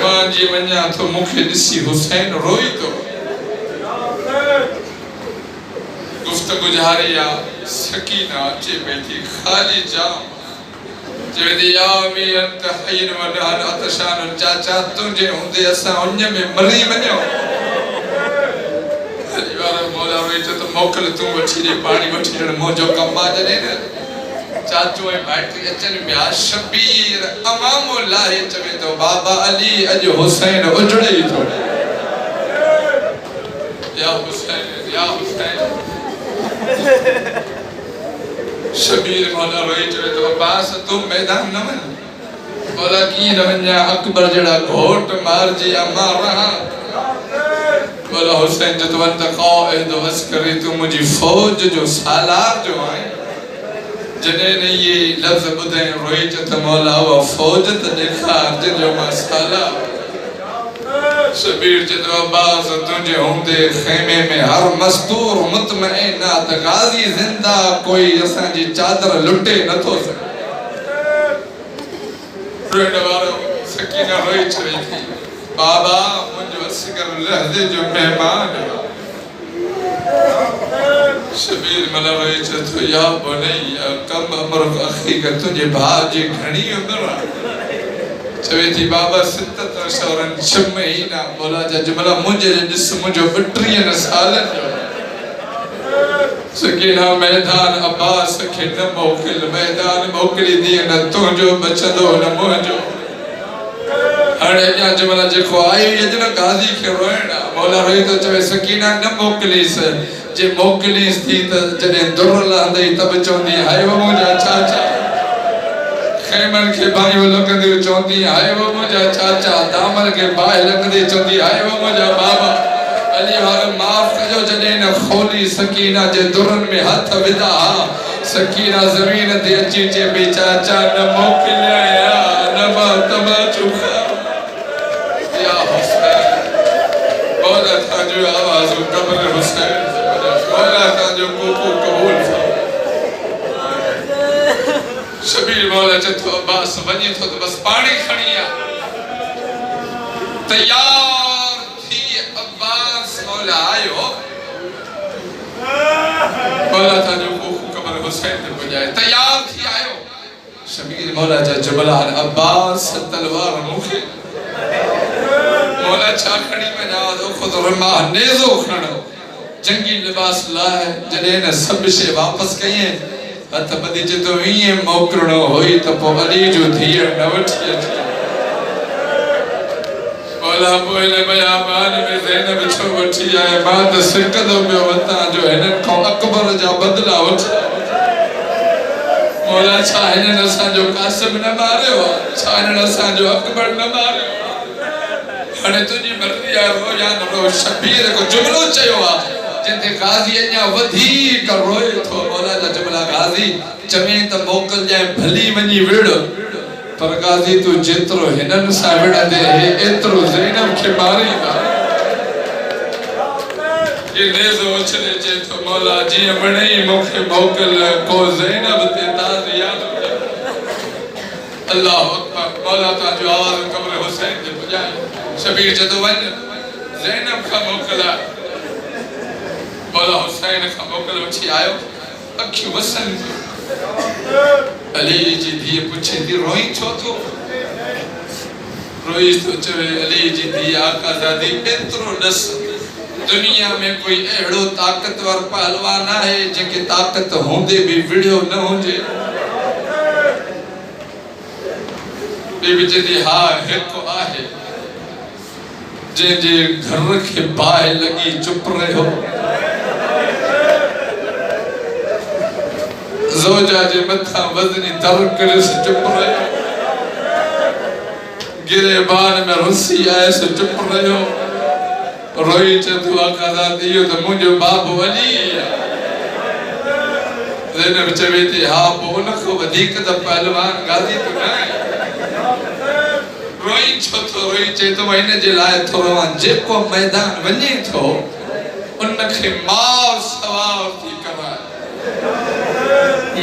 S1: मां जी वञा थो मूंखे ॾिसी हुसैन रोई थो गुफ्तगू जारी आ सकीना अचे बैठी खाली जाम चवे या मी अंत हयन वनहन अतशान चाचा तुझे हुंदे असां उन में मरी वञो यार मौला रोई तो मोकल तू वठी दे पानी वठी ॾियण मुंहिंजो कम आ जॾहिं न चाचो ऐं भाइटी अचनि पिया शबीर अमामो लाहे चवे तो बाबा अली अॼु हुसैन उजड़े ई थो या हुसैन शबीर मौला रोई चवे तो अब्बास तू मैदान न वञ मौला की न वञा अकबर जड़ा घोट मार जी अम्मा रहा मौला हुसैन जो वंत क़ाइद वस्करी तू मुझी फौज जो सालार जो है जॾहिं न ये लफ़्ज़ ॿुधाई रोई चयो त मौला उहा फ़ौज त ॾेखार जंहिंजो मां साला। शबीर चयो अब्बास तुंहिंजे हूंदे ख़ैमे में हर मस्तूर मुतमइन आहे त गाज़ी ज़िंदा कोई असांजी चादर लुटे नथो सघे। रोइण वारो सकीना रोई चई थी बाबा मुंहिंजो असगर लहज़े जो महिमान। शबीर मला रोई चयो तो या बुनैया कम अमर अखी का तुझे भाउ जी घणी उमिरि आहे। चवे थी बाबा 6 महीना बोला जमला मुंहिंजे ॾिस मुंहिंजो 32 सालनि जो। सकीना मैदान अब्बास खे न मोकिल मैदान मोकिली दी न तुंहिंजो बचंदो न मुंहिंजो। हाणे अञा जमला जेको आई अॼु गाज़ी खे रोइण मौला रोई तो चवे सकीना न मोकिलीस जे मोकिलीस थी त जॾहिं दुर लहंदई तब चवंदी हाय वो मुंहिंजा चाचा। खैमन के भाइयों लॻंदी चवंदी हाय वो मुंहिंजा चाचा। दामन के भाई लॻंदी चवंदी हाय वो मुंहिंजा बाबा। अली वारे माफ़ कजो जॾहिं न खोली सकीना जे दुरन में हथ विधा सकीना ज़मीन ते अची चे बि चाचा न मोकिलिया न मां तमा चुखा या हुसैन। मौला ताजो आवाज़ कब्र हुसैन मौला ताजो कुकू कबूल। शबीर मौला चतो अब्बास वञे थो त बस पानी खणी आ तैयार थी। अब्बास मौला आयो मौला ताजो कुकू कब्र हुसैन ते पुॼाए तैयार थी आयो। शबीर मौला जा जबलान अब्बास तलवार मुखे मौला छा खणी वञा तो खुद रमा नेज़ो खणो जंगी लिबास लाए जॾहिं न सभु शइ वापसि कई हथ ॿधी चयो ईअं मोकिलणो हुई त पोइ अली जो धीअ न वठी अचे। मौला पोइ बयाबान में ज़ैनब छो वठी आए मां त सिकंदो पियो वतां जो हिननि खां अकबर जा बदला वठी। मौला छा हिननि असांजो कासिम न मारियो छा हिननि असांजो अकबर न मारियो। हाणे तुंहिंजी मर्ज़ी आहे रो या न रो। शबीर को जुमलो चयो आहे जिते गाज़ी अञा वधीक रोए थो। मौला जा जुमला गाज़ी चवे त मोकल जाए भली वञी विड़ पर गाज़ी तू जेतिरो हिननि सां विड़ंदे एतिरो ज़ैनब खे मारींदा। ये नेज़ो उछले चे तो मौला जीअं वणई मूंखे मोकल को ज़ैनब ते ताज़ियात। अल्लाह अकबर मौला ताजो आवाज़ कब्र हुसैन ते पुॼाए। शबीर चतो वञ ज़ैनब खां मोकल मौला हुसैन खां मोकल वठी आयो। अखियूं वसनि अली जी धीअ पुछे थी रोई छो थो। रोई तो चवे अली जी धीअ आकाज़ादी एतिरो ॾस दुनिया में कोई अहिड़ो ताक़तवर पहलवान आहे जंहिंखे ताक़त हूंदे बि विड़ियो न हुजे। बीबी चवंदी हा हिकु आहे जंहिंजे घर खे बाहि लॻी चुप रहियो। ज़ौजा जे मथां वज़नी दर करियसि चुप रहियो। गिरेबान में रुसी आयसि चुप रहियो। रोई चतो आकाज़ादी इहो त मुंहिंजो बाबू अली आहे। ज़ैनब चवे थी हा पोइ उन खां वधीक त पहलवान गाज़ी तू न आहे। रोई छो थो रोई चए तो हिन जे लाइ थोरो जेको मैदान वञे थो उनखे मार सवार थी कराए।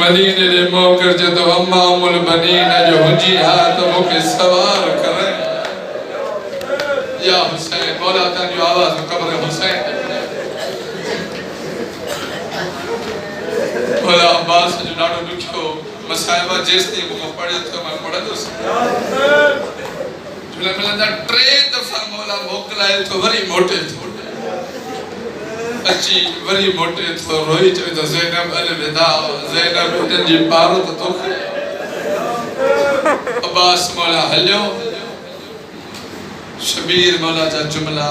S1: मदीने जे मोकर चतो अम्मा उमुल बनीन जो हुजी हा त मूंखे सवार कराए। या हुसैन मौला ताजो आवाज़ कब्र हुसैन ते मौला अब्बास जो ॾाढो ॾुखियो मसाइबा जेसिताईं मूंखां पढ़े थो मां पढ़ंदुसि। मिलंदा 3 दफ़ा मौला मोकिलाए थो वरी मोटे थो अची वरी मोटे थो रोई चवे थो ज़ैनब अलविदा ज़ैनब तुंहिंजी पारो त तोखे। अब्बास मौला हलियो। शबीर मौला जा जुमला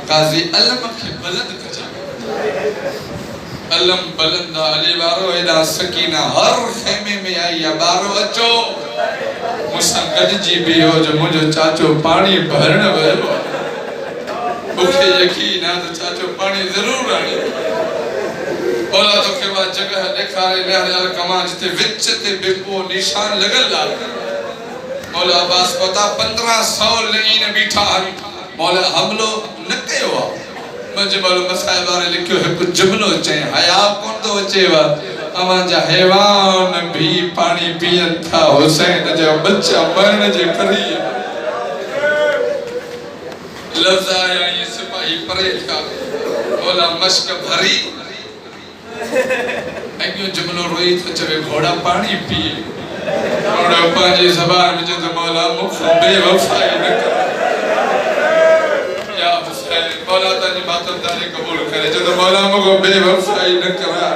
S1: काज़ी अलम खे बुलंद कजा अलम बुलंदा अली वारो एॾा सकीना हर ख़ैमे में आई आहे ॿारो अचो मूंसां गॾिजी बीहो जो मुंहिंजो चाचो पाणी भरण वियो। मूंखे यकीन आहे त चाचो पाणी ज़रूरु आणे। मौला तो के बाद जगह दिखारे लहर कमा जिते विच ते बिपो निशान लगल ला मौला अब्बास पता 1500 लईन बीठा मौला हमलो न कयो मजमल मसाइब वाले लिखियो है कुछ जुमलो चे हया कोन तो अचेवा अमा जा हैवान भी पानी पियन था हुसैन जो बच्चा मरण जे करी लफ्ज आया ये सिपाही परे था मौला मश्क भरी अगियो जुमलो रोई तो चवे घोड़ा पानी पिए घोड़ा पांजे ज़बान में जो मौला मुख बेवफाई न कर या हुसैन मौला ताजी मातमदारी कबूल करे जो मौला मुको बेवफाई न करा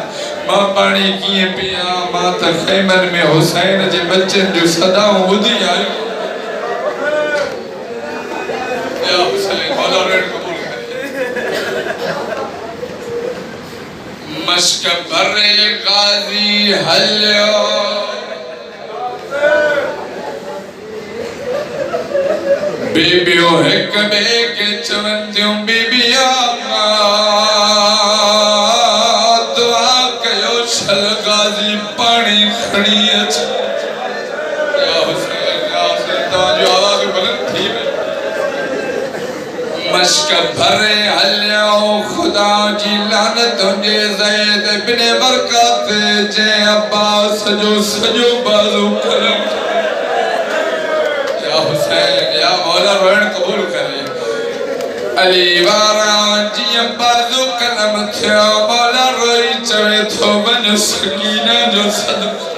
S1: मां पानी किए पिया मां त खैमन में हुसैन जे बच्चन जो सदाऊं बुधी आयो या हुसैन मौला रेड कबूल करे मश्क भरे गाजी हल्यो बीबियो एक बे के चवंदियों बीबिया दुआ कयो छल गाजी पानी खड़ी अच या हुसैन तो जो आवाज बुलंद थी मश्क भरे हल्यो खुदा जी लानत तुझे ज़ैद बिन बरकत जे अब्बास जो सजो बाजू करम या हुसैन या मौला रोहन कबूल करे अली वारा जी बाजू कलम थियो मौला रोई चवे थो बन सकीना जो सदका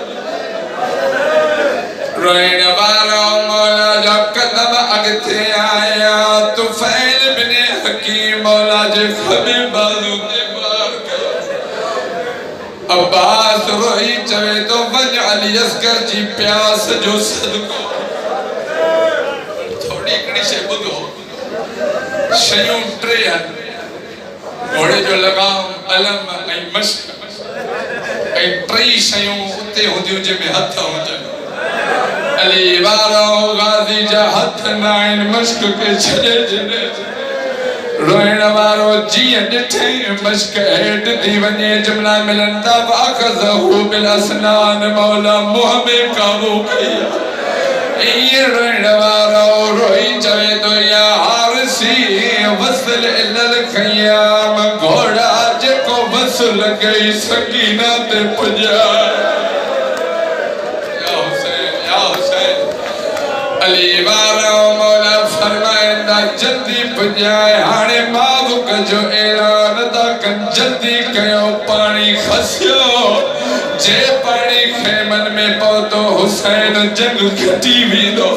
S1: रोहन वारा मौला जो कदम अगते आया तुफैल बिन हकीम मौला जे खबे बाजू दे बार अब्बास रोई चवे तो वन अली असगर जी प्यास जो सदको से बुधो शयूं ट्रे घोड़े जो लगाम अलम ऐं मश्क ऐं ट्रई शयूं उते हुंदियूं जंहिंमें हथ हुजनि अली वारो गाज़ी जा हथ न आहिनि मश्क खे छॾे छॾे रोइण वारो जीअं ॾिठे मश्क हेठि थी वञे जुमला मिलनि था वाख़ज़हू बिल असनान मौला मुंह में काबू कई ये रोइण वारो रोई चवे तो या हारसी वसल इलल खयाम घोड़ा जेको वसल गई सकीना ते पुजा या हुसैन अली वारो मौला फरमाइंदा जल्दी पुजाए हाणे मावक जो ऐलान ता कन जल्दी कयो पानी खसियो जे पानी खेमन में पहुतो हुसैन जंग घटी वींदो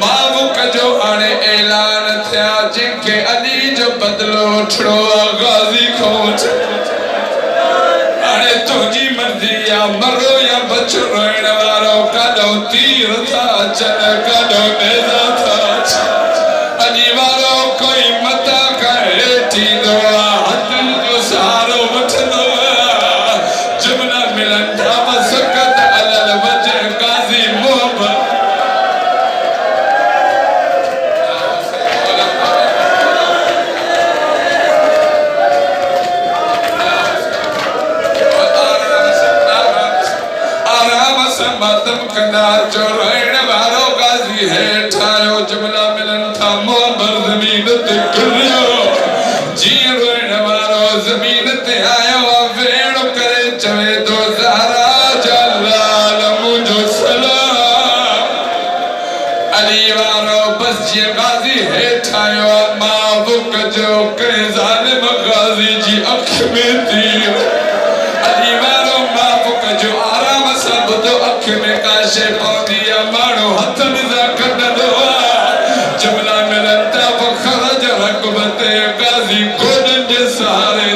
S1: मावक जो हाणे ऐलान थिया जिनके अली जो बदलो उठड़ो गाज़ी खोच हाणे तुझी मर्जी या मरो या बचो रोइण वारो काडो तीर था अचन काडो नेज़ा था अली वारो कोई मता करे थींदो हथन जो सहारो वठंदो जुमला मिलन था मसकत अलल वजह गाज़ी मोहब्बत आराम से मातम कना जो रोइण वारो गाज़ी हेठ आयो जुमला मिलन था मोहब्बत ज़मीन ते गिरियो जीअं रोइण वारो ज़मीन ते आयो वेड़ करे चवे तो ज़हरा जलाल मुझो सलाम अली वारो बस जीअं गाज़ी हेठ आयो मावक जो कंहिं ज़ालिम गाज़ी जी अख में तीर अली वारो मावक जो आराम सां ॿुधो अख में का शइ पवंदी आहे माण्हू हथनि सां कढंदो जुमला मिलनि था ख़रज रक़बत गाज़ी गोॾनि जे सहारे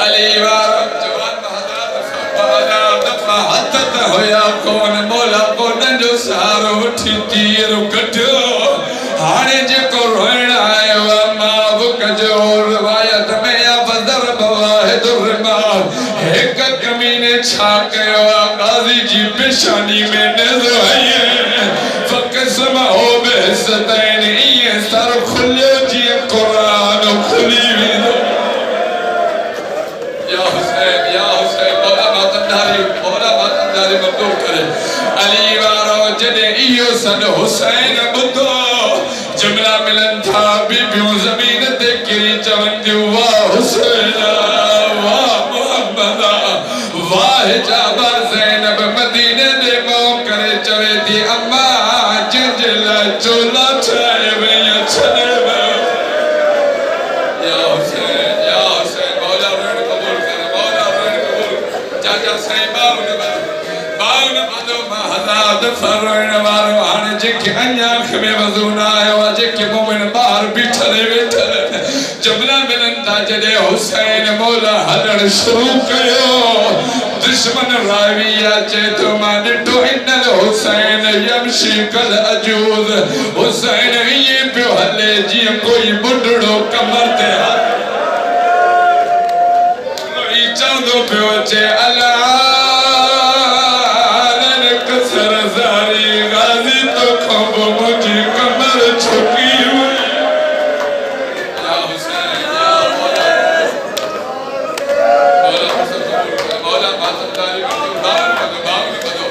S1: अली वारो जवान हज़रत हथ त हुया कोन मौला गोॾनि जो सहारो वठी तीर कढियो हाणे जेको रोइण आयो मावक जो रिवायत में या बदर बवाहिद रिमाल हिक कमीने छा कयो गाज़ी जी पेशानी में नेज़ो आई वादो करे अली वारो जदे इयो सद हुसैन बुधो जुमला मिलन था बीबियों जमीन ते किरी चवंदियो वाह हुसैन वाह मोहम्मद वाह जाबा ज़ैनब मदीने दे मो करे चवे थी अम्मा जंजला चोला ठाए वया छने या हुसैन मौला रण कबूल कर मौला रण कबूल चाचा सही बाउन बदो महदाद फरोण वारो हाने जेके अन्याख में वजू ना आयो जेके मोमिन बाहर बिठले वेठले जुमला मिलन था जदे हुसैन मौला हलण शुरू कयो दुश्मन राविया चे तो मान तो इन्नल हुसैन यमशी कल अजूज हुसैन ये पे हले जी कोई बुढ़ड़ो कमर ते हाथ कोई चांदो पे चे अल्लाह कसर जारी गाजी तो खंबो मुझी कमर छुकी हुई या हुसैन या मौला बातदारी बावन बदो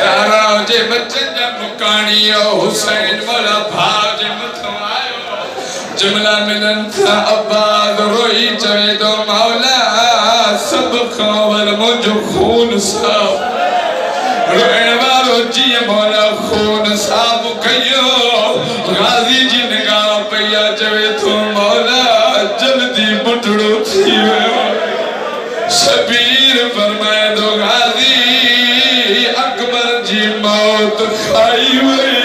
S1: ज़हरा जे बच्चन जा मुकानी हुसैन मौला भाज मथो आयो जुमला मिलन था अब्बास रोई चवे दो मौला सब खबर मुझो खून साफ रोण वारो जी मौला खून साफ कयो गाजी जी निगाह पया चवे तो मौला जल्दी बुढ़ड़ो थी वियो शबीर फरमाए दो गाजी अकबर जी मौत खाई वई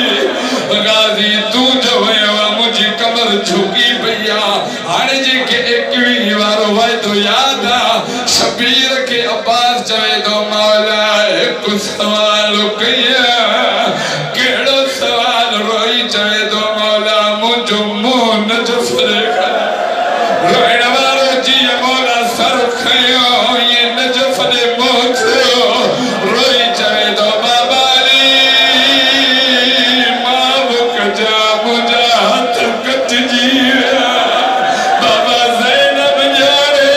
S1: गाजी तू जो वया मुझी कमर झुकी पया हाने जे के 21 वारो वायदो याद आ शबीर के अब्बास चवे दो मौला एक सवाल कया केड़ो सवाल रोई चवे दो मौला मुझो मुंह नजफ रेखा रोण वारो जी मौला सर खयो ये नजफ दे मोथ रोई चवे दो बाबाली मां कजा मुझा हाथ कट जी बाबा ज़ैनब जाने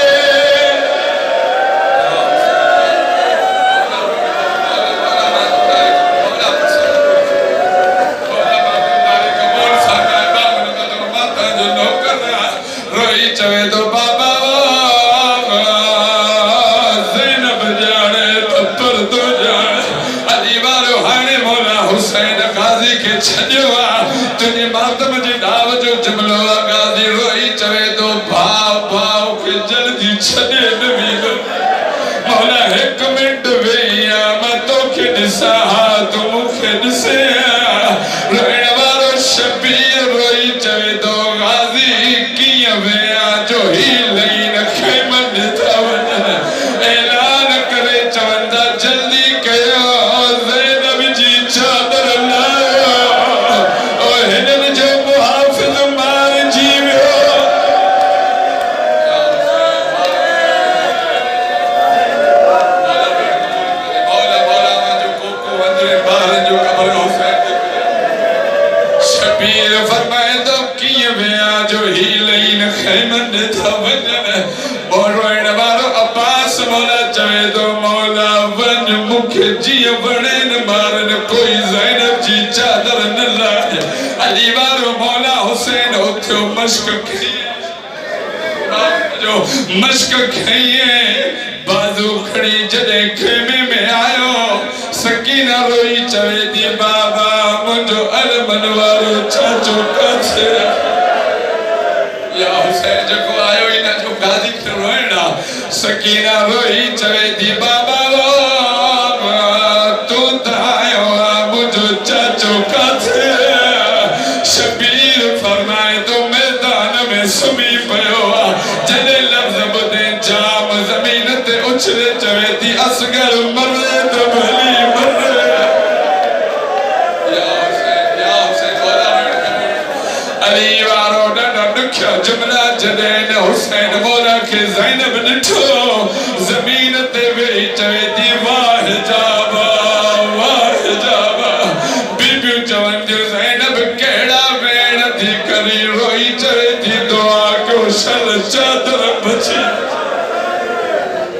S1: रोई चवे तो बाबा ज़ैनब जाने तो पर दो जाने अली वारो हाने मौला हुसैन गाजी के छड़ियो तुझे मातम जी दाव जो जुमलो गाजी रोई चवे तो भाव के जल्दी छड़े नबी मौला एक मिनट वेया मैं तो के दिसा तू मुखे दिसे रोण वारो शबीर रोई चवे तो गाजी किया वेया जो ही लई न खेमन था वजन ऐलान करे चवंदा जल्दी कयो ज़ैनब जी चादर लायो ओ हिनन जो मुहाफिज मार जीवियो मौला जो कोको अंदर बाहर जो कब्र हुसैन शबीर फरमाए तो किए वेया जो ही लईन खैमन था वजन रोण वारो अब्बास मौला चवे तो मौला वन मुखे जी वणेन मारन कोई ज़ैनब जी चादर न लाए अली वारो मौला हुसैन उठो मश्क खइए जो मश्क खइए बाजू खड़ी जदे खेमे में आयो सकीना रोई चवे दी बाबा मुझो अरमन वारो चाचो काछे या हुसैन जको आयो इना जो गाजी के रोएना सकीना रोई चवे दी बाबा तू आयो मुझो चाचो काछे शबीर फरमाए तो मैदान में सुमी पयो जदे लफ्ज बुदे जाम जमीन ते उछले चवे दी असगर मरे तो भली मरे या हुसैन अली वारो ॾाढा ॾुखिया जुमला जॾहिं हुसैन मौला के ज़ैनब ॾिठो ज़मीन ते वेही चवे थी वाह जाबा बीबियूं चवनि थियूं ज़ैनब कहिड़ा वेण थी करी रोई चवे थी दुआ कयो शल चादर बची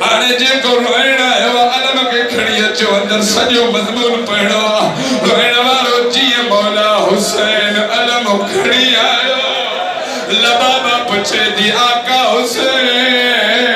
S1: हाणे जेको रोइण आयो अलम के खणी जो अंदर सजो मजमून पढ़ो रोइण वारो जीअं मौला हुसैन अलम खड़ी आयो लबाबा पुछे दी आका हुसैन